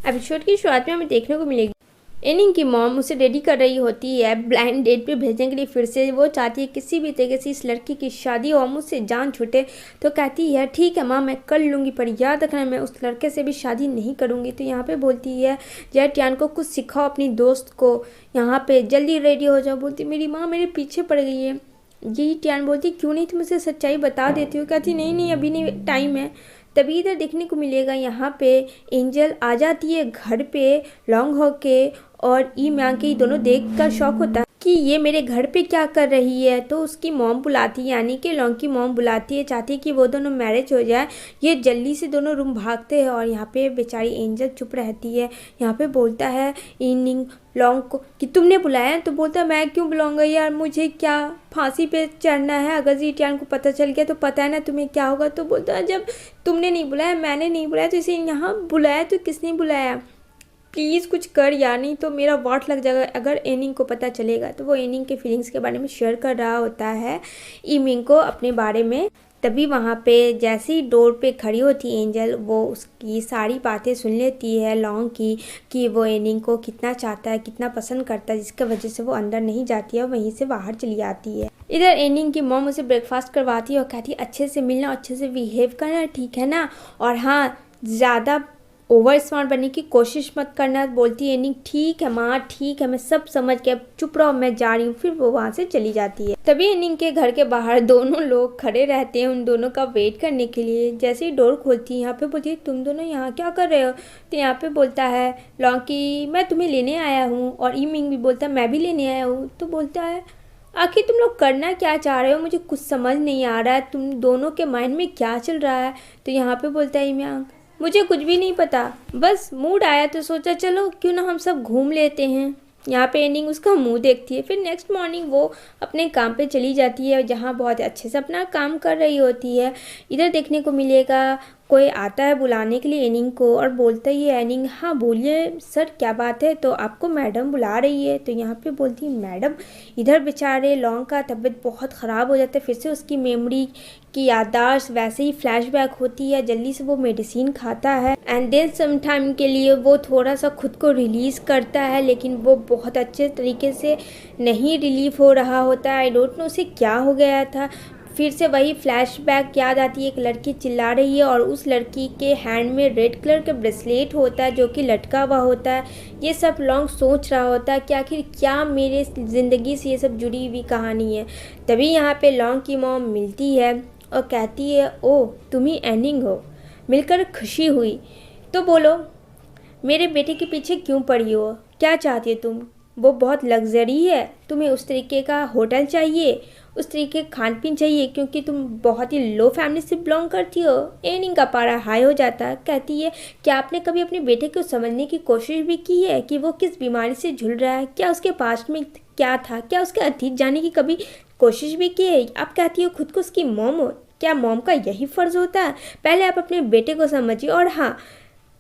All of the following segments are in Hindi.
एपिसोड की शुरुआत में हमें देखने को मिलेगी एनिंग की मॉम उसे रेडी कर रही होती है ब्लाइंड डेट पे भेजने के लिए। फिर से वो चाहती है किसी भी तरीके से इस लड़की की शादी और मुझसे जान छूटे। तो कहती है ठीक है माँ मैं कर लूँगी, पर याद रखना मैं उस लड़के से भी शादी नहीं करूँगी। तो यहाँ पे बोलती है जय टियान को कुछ सिखाओ अपनी दोस्त को, यहाँ पे जल्दी रेडी हो जाओ। बोलती मेरी माँ मेरे पीछे पड़ गई है। यही टियान बोलती क्यों नहीं तुम उसे सच्चाई बता देती हो। कहती नहीं नहीं अभी नहीं टाइम है। तभी इधर देखने को मिलेगा यहाँ पे एंजल आ जाती है घर पे लॉन्ग होके, और ई म्यांग के दोनों देखकर शॉक होता है कि ये मेरे घर पे क्या कर रही है। तो उसकी मॉम बुलाती है, यानी कि लॉन्ग की मॉम बुलाती है, चाहती है कि वो दोनों मैरिज हो जाए। ये जल्दी से दोनों रूम भागते हैं और यहाँ पे बेचारी एंजल चुप रहती है। यहाँ पे बोलता है इनिंग लॉन्ग को कि तुमने बुलाया है। तो बोलता है मैं क्यों बुलाऊंगा यार, मुझे क्या फांसी पे चढ़ना है, अगर जीटियान को पता चल गया तो पता है ना तुम्हें क्या होगा। तो बोलता है जब तुमने नहीं बुलाया मैंने नहीं बुलाया तो इसे यहाँ बुलाया तो किसने बुलाया, प्लीज़ कुछ कर यार नहीं तो मेरा वाट लग जाएगा अगर एनिंग को पता चलेगा। तो वो एनिंग के फीलिंग्स के बारे में शेयर कर रहा होता है इमिंग को अपने बारे में। तभी वहाँ पे जैसे ही डोर पे खड़ी होती एंजल, वो उसकी सारी बातें सुन लेती है लॉन्ग की कि वो एनिंग को कितना चाहता है, कितना पसंद करता है, जिसकी वजह से वो अंदर नहीं जाती है, वहीं से बाहर चली आती है। इधर एनिंग की मॉम उसे ब्रेकफास्ट करवाती है और कहती है अच्छे से मिलना, अच्छे से बिहेव करना, ठीक है ना, और हाँ ज़्यादा ओवर स्मार्ट बनने की कोशिश मत करना। बोलती है एनिंग ठीक है माँ ठीक है मैं सब समझ के, अब चुप रहो मैं जा रही हूँ। फिर वो वहाँ से चली जाती है। तभी एनिंग के घर के बाहर दोनों लोग खड़े रहते हैं उन दोनों का वेट करने के लिए। जैसे ही डोर खोलती है यहाँ पे बोलती है तुम दोनों यहाँ क्या कर रहे हो। तो यहाँ पे बोलता है लॉन्ग की मैं तुम्हें लेने आया हूँ, और इमिंग भी बोलता है मैं भी लेने आया हूँ। तो बोलता है आखिर तुम लोग करना क्या चाह रहे हो, मुझे कुछ समझ नहीं आ रहा है, तुम दोनों के माइंड में क्या चल रहा है। तो यहाँ पे बोलता है इमिंग मुझे कुछ भी नहीं पता, बस मूड आया तो सोचा चलो क्यों ना हम सब घूम लेते हैं। यहाँ पे एनिंग उसका मुंह देखती है। फिर नेक्स्ट मॉर्निंग वो अपने काम पे चली जाती है, जहाँ बहुत अच्छे से अपना काम कर रही होती है। इधर देखने को मिलेगा कोई आता है बुलाने के लिए एनिंग को, और बोलता ही है एनिंग हाँ बोलिए सर क्या बात है। तो आपको मैडम बुला रही है। तो यहाँ पे बोलती है मैडम। इधर बेचारे लॉन्ग का तबीयत बहुत ख़राब हो जाता है, फिर से उसकी मेमोरी की याददाश्त वैसे ही फ्लैशबैक होती है। जल्दी से वो मेडिसिन खाता है एंड देन सम टाइम के लिए वो थोड़ा सा खुद को रिलीज़ करता है, लेकिन वो बहुत अच्छे तरीके से नहीं रिलीफ हो रहा होता है। आई डोंट नो उसे क्या हो गया था। फिर से वही फ्लैशबैक याद आती है, एक लड़की चिल्ला रही है और उस लड़की के हैंड में रेड कलर का ब्रेसलेट होता है जो कि लटका हुआ होता है। ये सब लॉन्ग सोच रहा होता है कि आखिर क्या मेरे ज़िंदगी से ये सब जुड़ी हुई कहानी है। तभी यहाँ पे लॉन्ग की मॉम मिलती है और कहती है ओह तुम ही एनिंग हो, मिलकर खुशी हुई। तो बोलो मेरे बेटे के पीछे क्यों पड़ी हो, क्या चाहती हो तुम, वो बहुत लग्जरी है, तुम्हें उस तरीके का होटल चाहिए, उस तरीके का खान पीन चाहिए क्योंकि तुम बहुत ही लो फैमिली से बिलोंग करती हो। एनिंग का पारा हाई हो जाता है। कहती है क्या आपने कभी अपने बेटे को समझने की कोशिश भी की है कि वो किस बीमारी से झुल रहा है, क्या उसके पास्ट में क्या था, क्या उसके अतीत जाने की कभी कोशिश भी की है। आप कहती हो खुद को उसकी मॉम हो, क्या मॉम का यही फ़र्ज़ होता है, पहले आप अपने बेटे को समझिए। और हाँ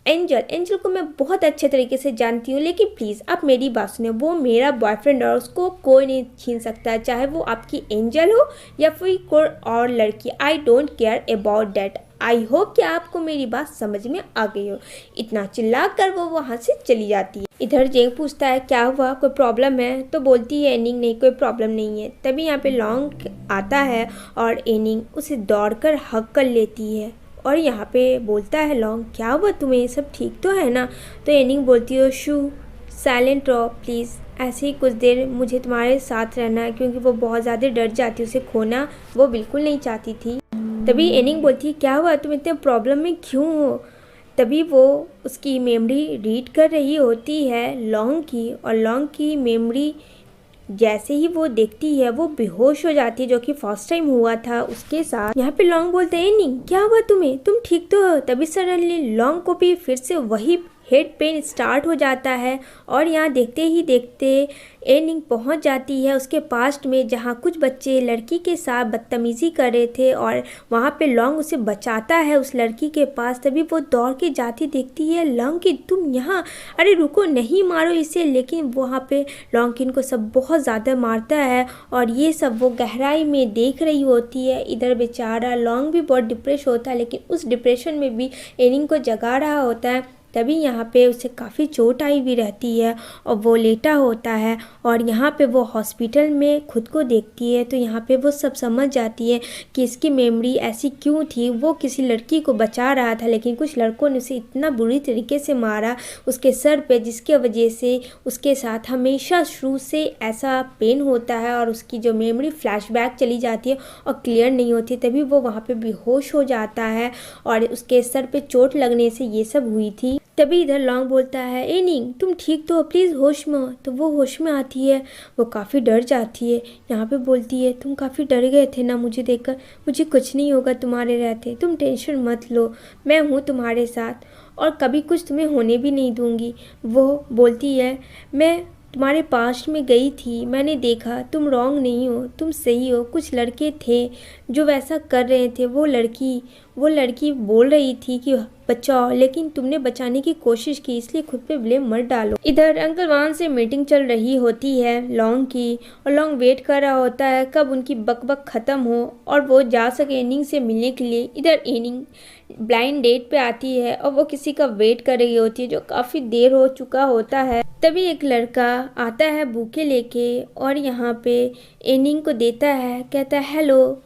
एंजल को मैं बहुत अच्छे तरीके से जानती हूँ, लेकिन प्लीज़ आप मेरी बात सुनिए, वो मेरा बॉयफ्रेंड और उसको कोई नहीं छीन सकता, चाहे वो आपकी एंजल हो या फिर कोई और लड़की। I don't care about that. I hope कि आपको मेरी बात समझ में आ गई हो। इतना चिल्ला कर वो वहाँ से चली जाती है। इधर जेंग पूछता है क्या हुआ, कोई प्रॉब्लम है। तो बोलती है एनिंग नहीं कोई प्रॉब्लम नहीं है। तभी यहाँ पे लॉन्ग आता है और एनिंग उसे दौड़कर हग कर लेती है और यहाँ पे बोलता है लॉन्ग क्या हुआ तुम्हें, सब ठीक तो है ना। तो एनिंग बोलती है शू साइलेंट रहो प्लीज़, ऐसे ही कुछ देर मुझे तुम्हारे साथ रहना है, क्योंकि वो बहुत ज़्यादा डर जाती है, उसे खोना वो बिल्कुल नहीं चाहती थी। तभी एनिंग बोलती है क्या हुआ तुम इतने प्रॉब्लम में क्यों हो। तभी वो उसकी मेमोरी रीड कर रही होती है लॉन्ग की, और लॉन्ग की मेमोरी जैसे ही वो देखती है वो बेहोश हो जाती है, जो कि फर्स्ट टाइम हुआ था उसके साथ। यहाँ पे लॉन्ग बोलते हैं एनिंग क्या हुआ तुम्हें, तुम ठीक तो हो। तभी सडनली लॉन्ग को भी फिर से वही हेड पेन स्टार्ट हो जाता है, और यहाँ देखते ही देखते एनिंग पहुँच जाती है उसके पास्ट में, जहाँ कुछ बच्चे लड़की के साथ बदतमीज़ी कर रहे थे, और वहाँ पे लॉन्ग उसे बचाता है उस लड़की के पास। तभी वो दौड़ के जाती देखती है लॉन्ग कि तुम यहाँ, अरे रुको नहीं मारो इसे। लेकिन वहाँ पे लॉन्ग किन को सब बहुत ज़्यादा मारता है, और ये सब वो गहराई में देख रही होती है। इधर बेचारा लॉन्ग भी बहुत डिप्रेस होता है, लेकिन उस डिप्रेशन में भी एनिंग को जगा रहा होता है। तभी यहाँ पे उसे काफ़ी चोट आई भी रहती है और वो लेटा होता है और यहाँ पे वो हॉस्पिटल में खुद को देखती है। तो यहाँ पे वो सब समझ जाती है कि इसकी मेमोरी ऐसी क्यों थी। वो किसी लड़की को बचा रहा था लेकिन कुछ लड़कों ने उसे इतना बुरी तरीके से मारा उसके सर पे, जिसके वजह से उसके साथ हमेशा शुरू से ऐसा पेन होता है और उसकी जो मेमोरी फ्लैशबैक चली जाती है और क्लियर नहीं होती। तभी वो वहाँ पे बेहोश हो जाता है और उसके सर पे चोट लगने से ये सब हुई थी। तभी इधर लॉन्ग बोलता है, एनिंग तुम ठीक तो हो, प्लीज़ होश में हो। तो वो होश में आती है, वो काफ़ी डर जाती है। यहाँ पे बोलती है, तुम काफ़ी डर गए थे ना मुझे देखकर, मुझे कुछ नहीं होगा तुम्हारे रहते, तुम टेंशन मत लो, मैं हूँ तुम्हारे साथ और कभी कुछ तुम्हें होने भी नहीं दूँगी। वो बोलती है, मैं तुम्हारे पास्ट में गई थी, मैंने देखा तुम रॉन्ग नहीं हो, तुम सही हो। कुछ लड़के थे जो वैसा कर रहे थे, वो लड़की बोल रही थी कि बचाओ, लेकिन तुमने बचाने की कोशिश की, इसलिए खुद पे ब्लेम मत डालो। इधर अंकल वान से मीटिंग चल रही होती है लॉन्ग की और लॉन्ग वेट कर रहा होता है कब उनकी बकबक ख़त्म हो और वो जा सके एनिंग से मिलने के लिए। इधर एनिंग ब्लाइंड डेट पे आती है और वो किसी का वेट कर रही होती है जो काफ़ी देर हो चुका होता है। तभी एक लड़का आता है बुके लेके और यहाँ पे एनिंग को देता है, कहता है, हेलो,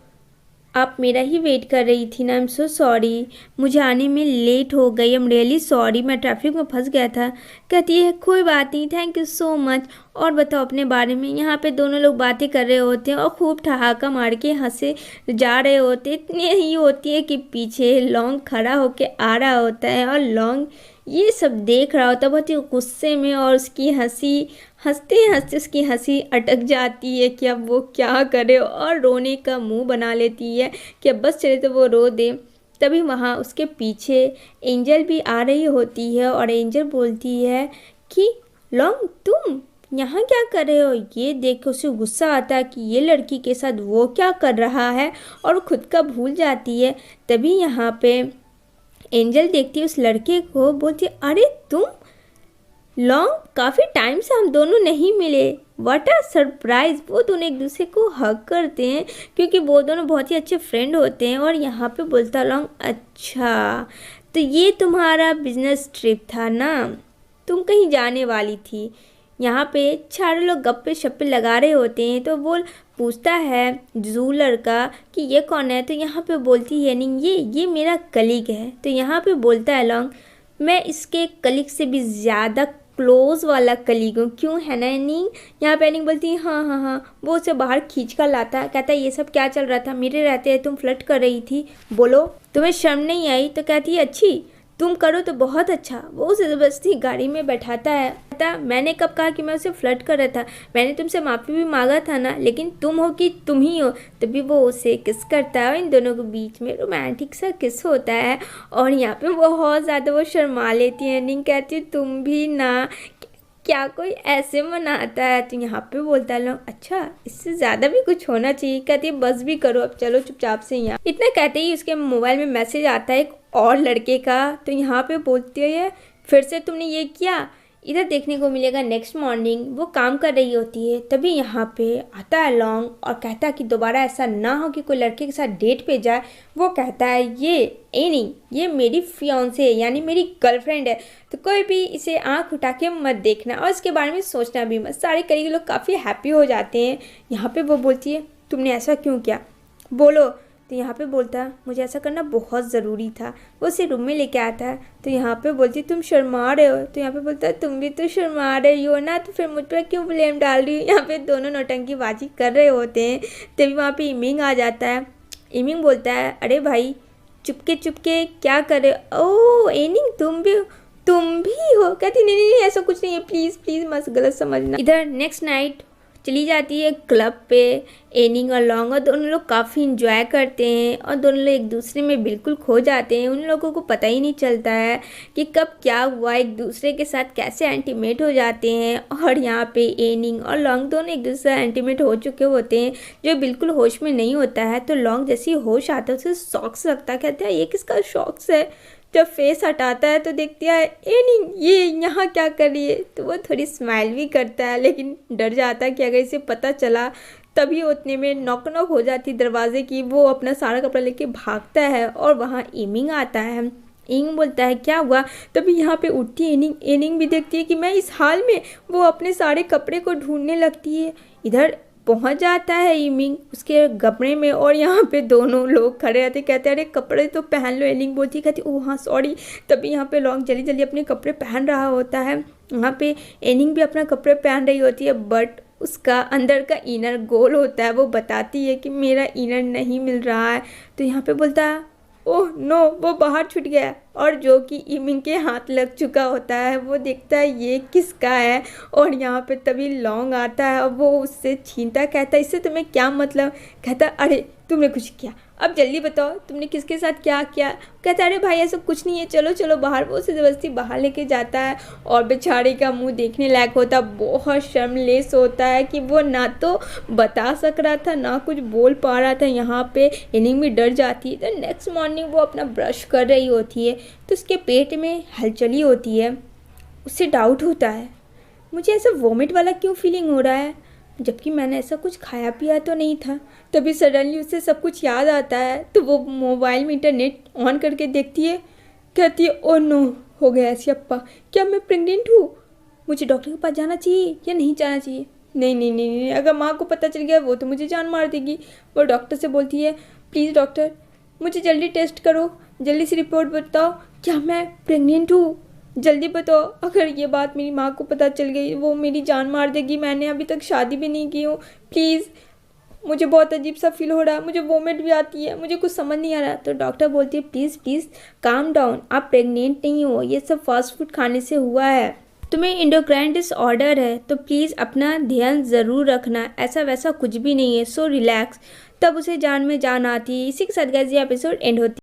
आप मेरा ही वेट कर रही थी ना, आई एम सो सॉरी, मुझे आने में लेट हो गई, आई एम रियली सॉरी, मैं ट्रैफिक में फंस गया था। कहती है, कोई बात नहीं, थैंक यू सो मच, और बताओ अपने बारे में। यहाँ पे दोनों लोग बातें कर रहे होते हैं और खूब ठहाका मार के हंसे जा रहे होते। इतनी ही होती है कि पीछे लॉन्ग खड़ा होके आ रहा होता है और लॉन्ग ये सब देख रहा होता है बहुत ही गुस्से में और उसकी हंसी हंसते हंसते उसकी हंसी अटक जाती है कि अब वो क्या करे और रोने का मुंह बना लेती है कि अब बस चले तो वो रो दे। तभी वहाँ उसके पीछे एंजल भी आ रही होती है और एंजल बोलती है कि लॉन्ग तुम यहाँ क्या कर रहे हो। ये देख के उसे गुस्सा आता है कि ये लड़की के साथ वो क्या कर रहा है और खुद का भूल जाती है। तभी यहाँ पे एंजल देखती है उस लड़के को, बोलती है, अरे तुम लॉन्ग, काफ़ी टाइम से हम दोनों नहीं मिले, व्हाट अ सरप्राइज़। वो दोनों एक दूसरे को हग करते हैं क्योंकि वो दोनों बहुत ही अच्छे फ्रेंड होते हैं। और यहाँ पे बोलता लॉन्ग, अच्छा तो ये तुम्हारा बिजनेस ट्रिप था ना, तुम कहीं जाने वाली थी। यहाँ पे चारों लोग गप्पे शप्पे लगा रहे होते हैं तो वो पूछता है जू लड़का कि ये कौन है। तो यहाँ पे बोलती है नहीं, ये मेरा कलीग है। तो यहाँ पे बोलता है लॉन्ग, मैं इसके कलीग से भी ज़्यादा क्लोज वाला कलीग हूँ, क्यों है ना एनिंग। यहाँ पे एनिंग बोलती है, हाँ हाँ हाँ। वो उसे बाहर खींच कर लाता है, कहता है ये सब क्या चल रहा था, मेरे रहते हैं तुम फ्लर्ट कर रही थी, बोलो तुम्हें शर्म नहीं आई। तो कहती है, अच्छी तुम करो तो बहुत अच्छा। वो उसे ज़बरदस्ती गाड़ी में बैठाता है। मैंने कब कहा कि मैं उसे फ्लर्ट कर रहा था, मैंने तुमसे माफ़ी भी मांगा था ना, लेकिन तुम हो कि तुम ही हो। तभी वो उसे किस करता है और इन दोनों के बीच में रोमांटिक सा किस होता है और यहाँ पे बहुत ज़्यादा वो शर्मा लेती है। एनिंग कहती है, तुम भी ना, क्या कोई ऐसे मनाता है। तो यहाँ पे बोलता है लोग, अच्छा इससे ज़्यादा भी कुछ होना चाहिए। कहती है, बस भी करो अब, चलो चुपचाप से यहाँ। इतना कहते ही उसके मोबाइल में मैसेज आता है एक और लड़के का। तो यहाँ पे बोलती है, फिर से तुमने ये किया। इधर देखने को मिलेगा नेक्स्ट मॉर्निंग वो काम कर रही होती है। तभी यहाँ पे आता है लॉन्ग और कहता है कि दोबारा ऐसा ना हो कि कोई लड़के के साथ डेट पे जाए। वो कहता है, ये नहीं, ये मेरी फियांसे है, यानी मेरी गर्लफ्रेंड है, तो कोई भी इसे आंख उठा के मत देखना और इसके बारे में सोचना भी मत। सारे कलीग लोग काफ़ी हैप्पी हो जाते हैं। यहाँ पे वो बोलती है, तुमने ऐसा क्यों किया, बोलो। तो यहाँ पे बोलता है, मुझे ऐसा करना बहुत ज़रूरी था। वो उसे रूम में लेके आता है। तो यहाँ पे बोलती, तुम शर्मा रहे हो। तो यहाँ पे बोलता है, तुम भी तो शर्मा रही हो ना, तो फिर मुझ पर क्यों ब्लेम डाल रही हो। यहाँ पे दोनों नौटंकीबाजी कर रहे होते हैं। तभी वहाँ पे इमिंग आ जाता है। इमिंग बोलता है, अरे भाई चुपके चुपके क्या कर रहे हो। ओह एनिंग, तुम भी हो। कहती नहीं ऐसा कुछ नहीं है, प्लीज़ प्लीज़ मत गलत समझना। इधर नेक्स्ट नाइट चली जाती है क्लब पे एनिंग और लॉन्ग और दोनों लोग काफ़ी इंजॉय करते हैं और दोनों लोग एक दूसरे में बिल्कुल खो जाते हैं। उन लोगों को पता ही नहीं चलता है कि कब क्या हुआ, एक दूसरे के साथ कैसे इंटीमेट हो जाते हैं। और यहाँ पे एनिंग और लॉन्ग दोनों एक दूसरे से इंटीमेट हो चुके होते हैं जो बिल्कुल होश में नहीं होता है। तो लॉन्ग जैसे ही होश आता है उसे शॉक्स लगता है, कहता है ये किसका शॉक्स है। जब फेस हटाता है तो देखती है एनिंग ये यहाँ क्या कर रही है। तो वो थोड़ी स्माइल भी करता है लेकिन डर जाता है कि अगर इसे पता चला। तभी उतने में नॉक हो जाती दरवाजे की। वो अपना सारा कपड़ा लेके भागता है और वहाँ इमिंग आता है। इनिंग बोलता है क्या हुआ। तभी यहाँ पे उठती है इनिंग। इनिंग भी देखती है कि मैं इस हाल में, वो अपने सारे कपड़े को ढूंढने लगती है। इधर पहुंच जाता है इमिंग उसके कमरे में और यहाँ पे दोनों लोग खड़े रहते, कहते हैं अरे कपड़े तो पहन लो। इनिंग बोलती कहती ओह हाँ सॉरी। तभी यहाँ पे लॉन्ग जल्दी जल्दी अपने कपड़े पहन रहा होता है। यहाँ पे इनिंग भी अपना कपड़े पहन रही होती है, बट उसका अंदर का इनर गोल होता है, वो बताती है कि मेरा इनर नहीं मिल रहा है। तो यहाँ पे बोलता है ओह नो, वो बाहर छूट गया। और जो कि इमिंग के हाथ लग चुका होता है, वो देखता है ये किसका है। और यहाँ पे तभी लॉन्ग आता है और वो उससे छीनता, कहता है इससे तुम्हें क्या मतलब। कहता अरे तुमने कुछ किया, अब जल्दी बताओ तुमने किसके साथ क्या किया। कहता अरे भाई ऐसा कुछ नहीं है, चलो चलो बाहर। वो उसे ज़बरदस्ती बाहर लेके जाता है और बेचारे का मुंह देखने लायक होता, बहुत शर्मलेस होता है कि वो ना तो बता सक रहा था ना कुछ बोल पा रहा था। यहाँ पे इनिंग भी डर जाती है। तो नेक्स्ट मॉर्निंग वो अपना ब्रश कर रही होती है तो उसके पेट में हलचली होती है। उससे डाउट होता है मुझे ऐसा वॉमिट वाला क्यों फीलिंग हो रहा है, जबकि मैंने ऐसा कुछ खाया पिया तो नहीं था। तभी सडनली उसे सब कुछ याद आता है तो वो मोबाइल में इंटरनेट ऑन करके देखती है। कहती है ओ नो, हो गया सियप्पा, क्या मैं प्रेग्नेंट हूँ। मुझे डॉक्टर के पास जाना चाहिए या नहीं जाना चाहिए। नहीं नहीं नहीं नहीं, अगर माँ को पता चल गया वो तो मुझे जान मार देगी। वो डॉक्टर से बोलती है प्लीज़ डॉक्टर मुझे जल्दी टेस्ट करो, जल्दी से रिपोर्ट बताओ, क्या मैं प्रेग्नेंट हूँ। जल्दी बताओ, अगर ये बात मेरी माँ को पता चल गई वो मेरी जान मार देगी। मैंने अभी तक शादी भी नहीं की हूँ, प्लीज़। मुझे बहुत अजीब सा फील हो रहा है, मुझे वोमिट भी आती है, मुझे कुछ समझ नहीं आ रहा। तो डॉक्टर बोलती है प्लीज़ प्लीज़ काम डाउन, आप प्रेग्नेंट नहीं हो, ये सब फास्ट फूड खाने से हुआ है, तुम्हें एंडोक्राइन डिसऑर्डर है, तो प्लीज़ अपना ध्यान ज़रूर रखना, ऐसा वैसा कुछ भी नहीं है, सो रिलैक्स। तब उसे जान में जान आती है। इसी के साथ गाइस ये एपिसोड एंड होती है।